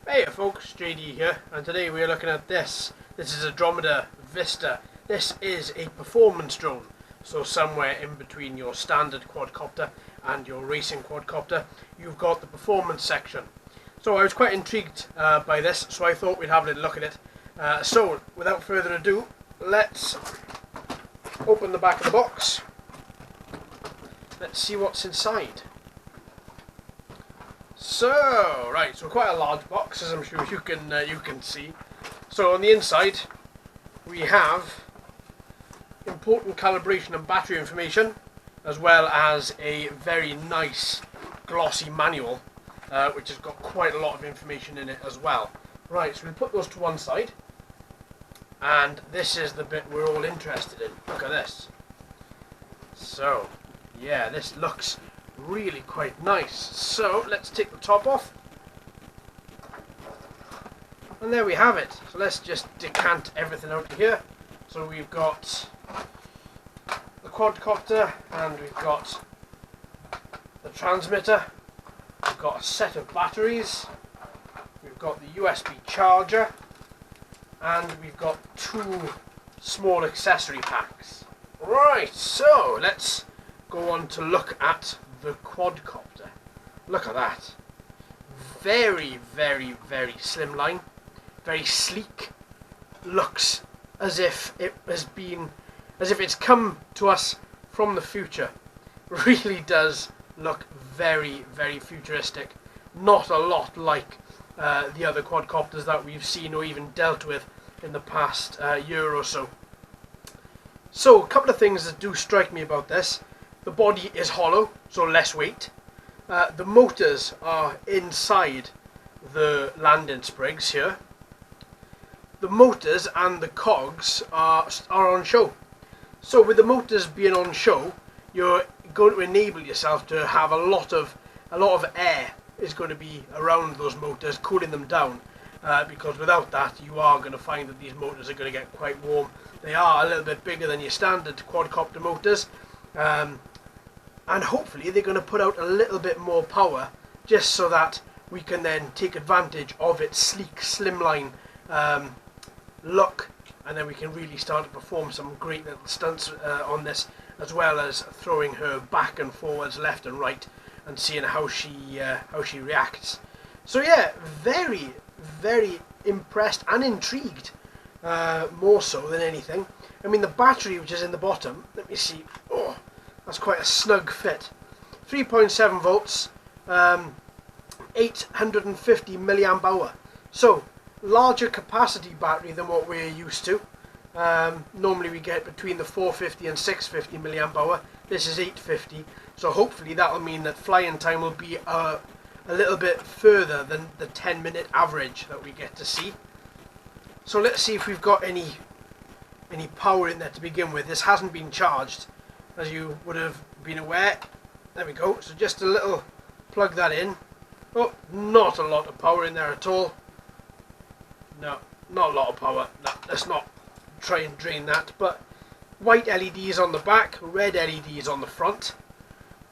Hey folks, JD here, and today we are looking at this. This is a Dromida Vista. This is a performance drone, so somewhere in between your standard quadcopter and your racing quadcopter, you've got the performance section. So I was quite intrigued by this, so I thought we'd have a little look at it. So without further ado, let's open the back of the box. Let's see what's inside. So, right, so quite a large box, as I'm sure you can see. So on the inside, we have important calibration and battery information, as well as a very nice glossy manual, which has got quite a lot of information in it as well. Right, so we'll put those to one side, and this is the bit we're all interested in. Look at this. So, yeah, this looks really quite nice. So let's take the top off, and there we have it. So let's just decant everything out of here. So we've got the quadcopter, and we've got the transmitter, we've got a set of batteries, we've got the USB charger, and we've got two small accessory packs. Right, so let's go on to look at the quadcopter. Look at that. Very, very, very slimline, very sleek. Looks as if it's come to us from the future. Really does look very, very futuristic. Not a lot like the other quadcopters that we've seen or even dealt with in the past year or so. So a couple of things that do strike me about this. The body is hollow, so less weight. The motors are inside the landing sprigs here. The motors and the cogs are on show. So with the motors being on show, you're going to enable yourself to have a lot of air is going to be around those motors, cooling them down. Because without that, you are going to find that these motors are going to get quite warm. They are a little bit bigger than your standard quadcopter motors. And hopefully they're going to put out a little bit more power, just so that we can then take advantage of its sleek, slimline look, and then we can really start to perform some great little stunts on this, as well as throwing her back and forwards, left and right, and seeing how she reacts. So yeah, very, very impressed and intrigued, more so than anything. I mean, the battery which is in the bottom, let me see. Oh, that's quite a snug fit. 3.7 volts, 850 milliamp hour. So, larger capacity battery than what we're used to. Normally we get between the 450 and 650 milliamp hour. This is 850. So hopefully that'll mean that flying time will be a little bit further than the 10-minute average that we get to see. So let's see if we've got any power in there to begin with. This hasn't been charged, as you would have been aware. There we go. So just a little plug that in. Oh, not a lot of power in there at all. No, not a lot of power. No, let's not try and drain that. But white LEDs on the back, red LEDs on the front.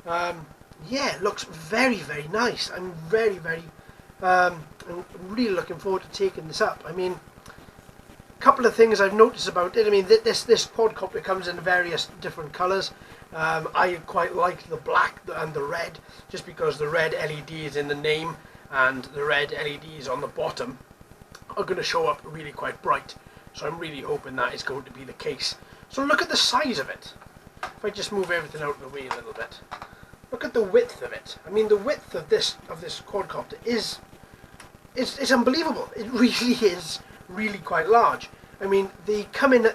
Yeah, it looks very, very nice. I'm very, very I'm really looking forward to taking this up. I mean, couple of things I've noticed about it. I mean, this quadcopter comes in various different colours. I quite like the black and the red, just because the red LEDs in the name and the red LEDs on the bottom are going to show up really quite bright. So I'm really hoping that is going to be the case. So look at the size of it. If I just move everything out of the way a little bit, look at the width of it. I mean, the width of this quadcopter is unbelievable. It really is. Really quite large. I mean, they come in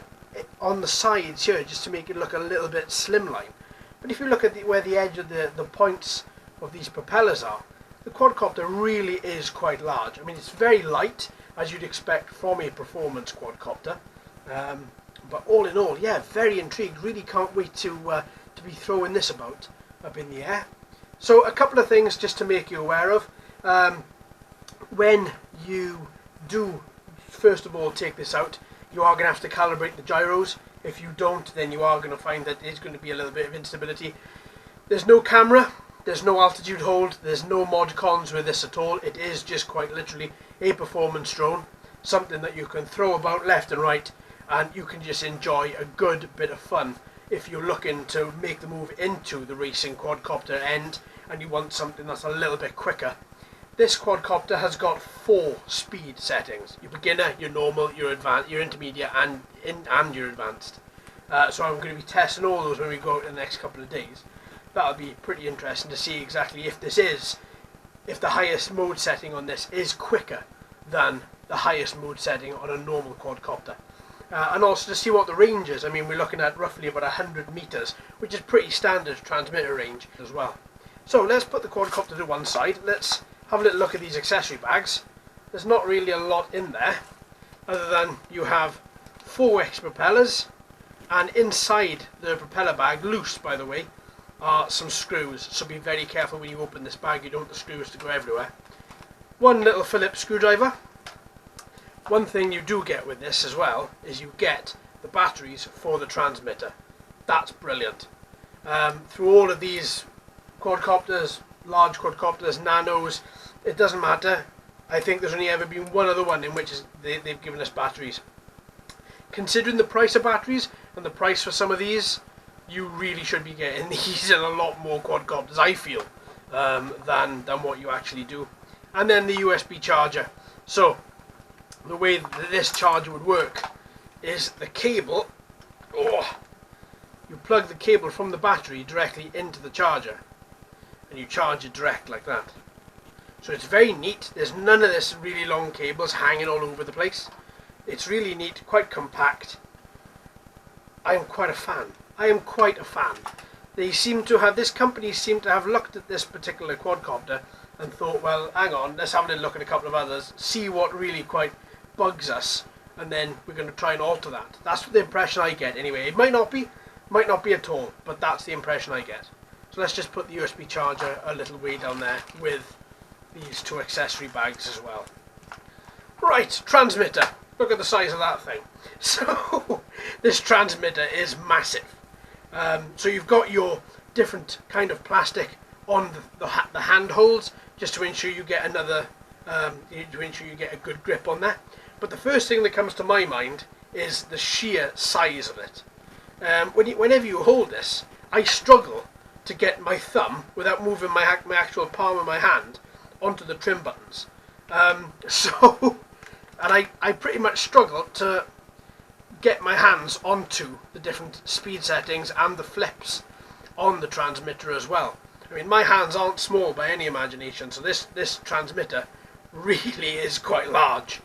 on the sides here just to make it look a little bit slimline. But if you look at where the edge of the points of these propellers are, the quadcopter really is quite large. I mean, it's very light, as you'd expect from a performance quadcopter. But all in all, yeah, very intrigued. Really can't wait to be throwing this about up in the air. So a couple of things just to make you aware of. When you do first of all take this out, you are going to have to calibrate the gyros. If you don't, then you are going to find that there's going to be a little bit of instability. There's no camera, There's no altitude hold, there's no mod cons with this at all. It is just quite literally a performance drone, something that you can throw about left and right, and you can just enjoy a good bit of fun if you're looking to make the move into the racing quadcopter end and you want something that's a little bit quicker. This quadcopter has got 4 speed settings: your beginner, your normal, your advanced, your intermediate, and your advanced. So I'm going to be testing all those when we go out in the next couple of days. That'll be pretty interesting to see exactly if the highest mode setting on this is quicker than the highest mode setting on a normal quadcopter. And also to see what the range is. I mean, we're looking at roughly about 100 meters, which is pretty standard transmitter range as well. So let's put the quadcopter to one side. Let's have a little look at these accessory bags. There's not really a lot in there, other than you have 4 X propellers, and inside the propeller bag, loose by the way, are some screws. So be very careful when you open this bag, you don't want the screws to go everywhere. 1 little Phillips screwdriver. One thing you do get with this as well is you get the batteries for the transmitter. That's brilliant. Through all of these quadcopters, large quadcopters, nanos, it doesn't matter. I think there's only ever been one other one in which they've given us batteries. Considering the price of batteries and the price for some of these, you really should be getting these in a lot more quadcopters, I feel, than what you actually do. And then the USB charger. So the way that this charger would work is the cable, you plug the cable from the battery directly into the charger and you charge it direct like that. So it's very neat. There's none of this really long cables hanging all over the place. It's really neat, quite compact. I am quite a fan. I am quite a fan. This company seem to have looked at this particular quadcopter and thought, well, hang on, let's have a little look at a couple of others, see what really quite bugs us, and then we're going to try and alter that. That's the impression I get anyway. It might not be at all, but that's the impression I get. So let's just put the USB charger a little way down there with these 2 accessory bags as well. Right, transmitter. Look at the size of that thing. So this transmitter is massive. So you've got your different kind of plastic on the handholds, just to ensure you get a good grip on there. But the first thing that comes to my mind is the sheer size of it. Whenever you hold this, I struggle to get my thumb, without moving my actual palm of my hand, onto the trim buttons. And I pretty much struggle to get my hands onto the different speed settings and the flips on the transmitter as well. I mean, my hands aren't small by any imagination, so this transmitter really is quite large.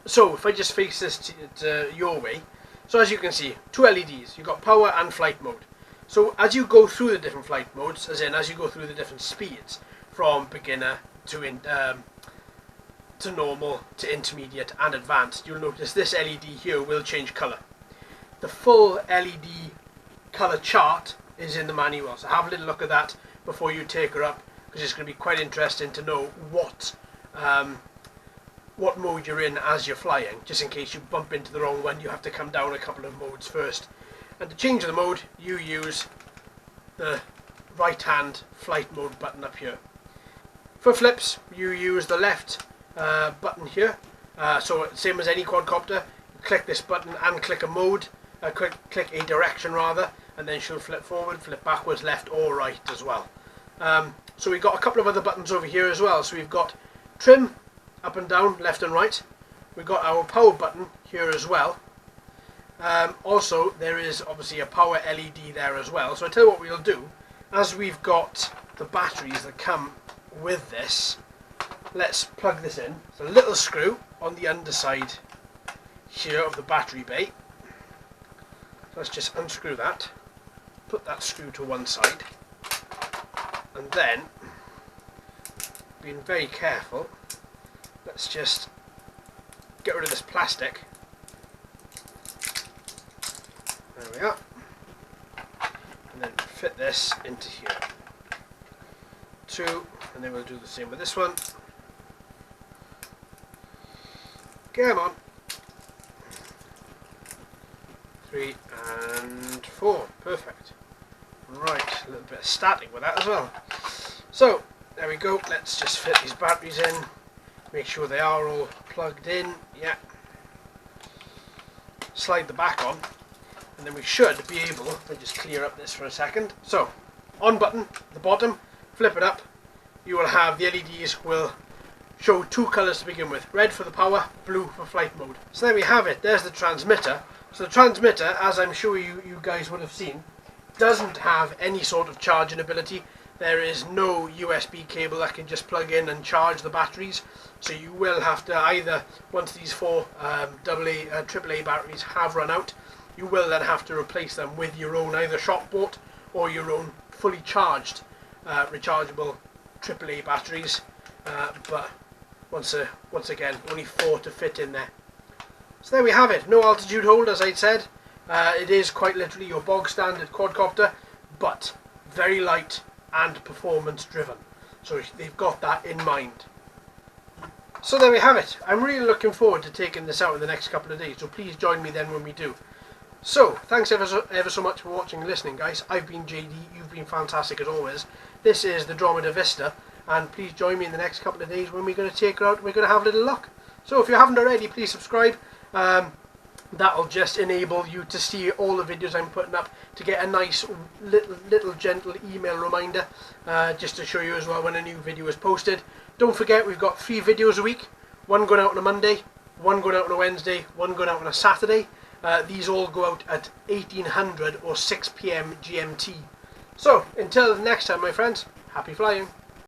So if I just face this to your way, so as you can see, 2 LEDs. You've got power and flight mode. So as you go through the different flight modes, as you go through the different speeds, from beginner to normal, to intermediate and advanced, you'll notice this LED here will change colour. The full LED colour chart is in the manual, so have a little look at that before you take her up, because it's going to be quite interesting to know what mode you're in as you're flying. Just in case you bump into the wrong one, you have to come down a couple of modes first. And to change the mode, you use the right hand flight mode button up here. For flips, you use the left button here. So same as any quadcopter, you click this button and click a mode, click a direction rather, and then she'll flip forward, flip backwards, left or right as well. So we've got a couple of other buttons over here as well. So we've got trim, up and down, left and right. We've got our power button here as well. Also, there is obviously a power LED there as well. So I'll tell you what we'll do. As we've got the batteries that come with this, let's plug this in. It's a little screw on the underside here of the battery bay. So let's just unscrew that, put that screw to one side, and then, being very careful, let's just get rid of this plastic. There we are. And then fit this into here. 2, and then we'll do the same with this one. Come on. 3 and 4. Perfect. Right, a little bit of static with that as well. So, there we go. Let's just fit these batteries in. Make sure they are all plugged in. Yeah. Slide the back on. And then we should be able to just clear up this for a second. So, on button, the bottom, flip it up. You will have the LEDs will show two colours to begin with. Red for the power, blue for flight mode. So there we have it. There's the transmitter. So the transmitter, as I'm sure you guys would have seen, doesn't have any sort of charging ability. There is no USB cable that can just plug in and charge the batteries. So you will have to either, once these four AAA batteries have run out, you will then have to replace them with your own either shop bought or your own fully charged rechargeable AAA batteries. But once again, only 4 to fit in there. So there we have it. No altitude hold, as I said. It is quite literally your bog standard quadcopter, but very light and performance driven. So they've got that in mind. So there we have it. I'm really looking forward to taking this out in the next couple of days, so please join me then when we do. So, thanks ever so much for watching and listening, guys. I've been JD, you've been fantastic as always. This is the Dromida Vista, and please join me in the next couple of days when we're going to take her out and we're going to have a little look. So if you haven't already, please subscribe. That'll just enable you to see all the videos I'm putting up, to get a nice little gentle email reminder, just to show you as well when a new video is posted. Don't forget, we've got 3 videos a week, one going out on a Monday, one going out on a Wednesday, one going out on a Saturday. These all go out at 1800 or 6 PM GMT. So until next time, my friends, happy flying.